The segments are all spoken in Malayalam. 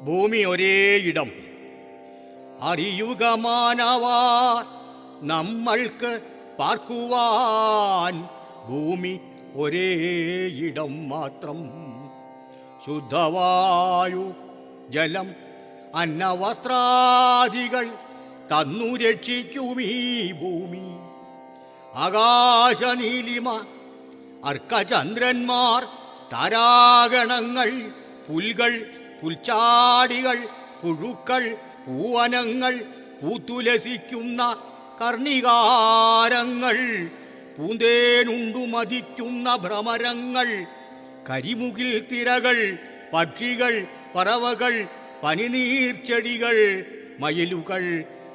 ഭൂമി ഒരേ ഇടം. അറിയുക മാനവാ, നമ്മൾക്ക് പാർക്കുവാൻ ഭൂമി ഒരേ ഇടം മാത്രം. ശുദ്ധവായു, ജലം, അന്നവസ്ത്രാദികൾ തന്നു രക്ഷിക്കുമീ ഭൂമി. ആകാശനീലിമ, അർക്കചന്ദ്രന്മാർ, താരാഗണങ്ങൾ, പുൽകൾ, പുൽച്ചാടികൾ, പുഴുക്കൾ, പൂവനങ്ങൾ, പൂത്തുലസിക്കുന്ന കർണികാരങ്ങൾ, പൂന്തേനുണ്ടു മതിക്കുന്ന ഭ്രമരങ്ങൾ, കരിമുകിൽ തിരകൾ, പക്ഷികൾ, പറവകൾ, പനിനീർച്ചെടികൾ, മയിലുകൾ,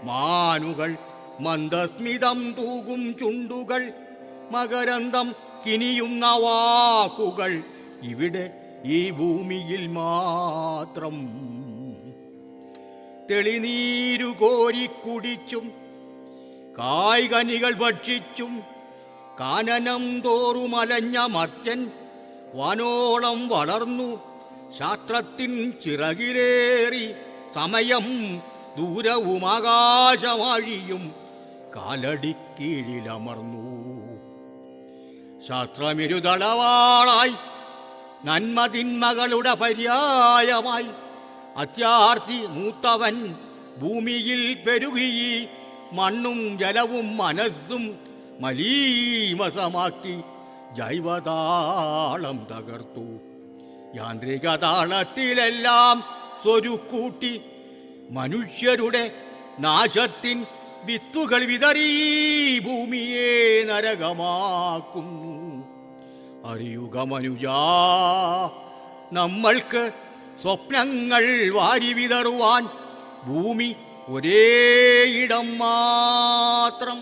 മാനുകൾ, മന്ദസ്മിതം തൂകും ചുണ്ടുകൾ, മകരന്തം കിനിയുന്ന വാക്കുകൾ ഇവിടെ ഈ ഭൂമിയിൽ മാത്രം. തെളിനീരു കോരിക്കുടിച്ചും കായ്കനികൾ ഭക്ഷിച്ചും കാനനം തോറുമലഞ്ഞ മർത്യൻ വാനോളം വളർന്നു. ശാസ്ത്രത്തിൻ ചിറകിലേറി സമയം ദൂരവും ആകാശമാഴിയും കാലടിക്കീഴിലമർന്നു. ശാസ്ത്രമിരുതളവാളായി, നന്മതിന്മകളുടെ പര്യായമായി, അത്യാർത്തി മൂത്തവൻ ഭൂമിയിൽ പെരുകി. മണ്ണും ജലവും മനസ്സും മലീമസമാക്കി ജൈവതാളം തകർത്തു. യാന്ത്രിക താളത്തിലെല്ലാം സ്വരുക്കൂട്ടി മനുഷ്യരുടെ നാശത്തിൻ വിത്തുകൾ വിതറി ഭൂമിയെ നരകമാക്കുന്നു. അറിയുക മനുജാ, നമ്മൾക്ക് സ്വപ്നങ്ങൾ വാരി വിതറുവാൻ ഭൂമി ഒരേ ഇടം മാത്രം.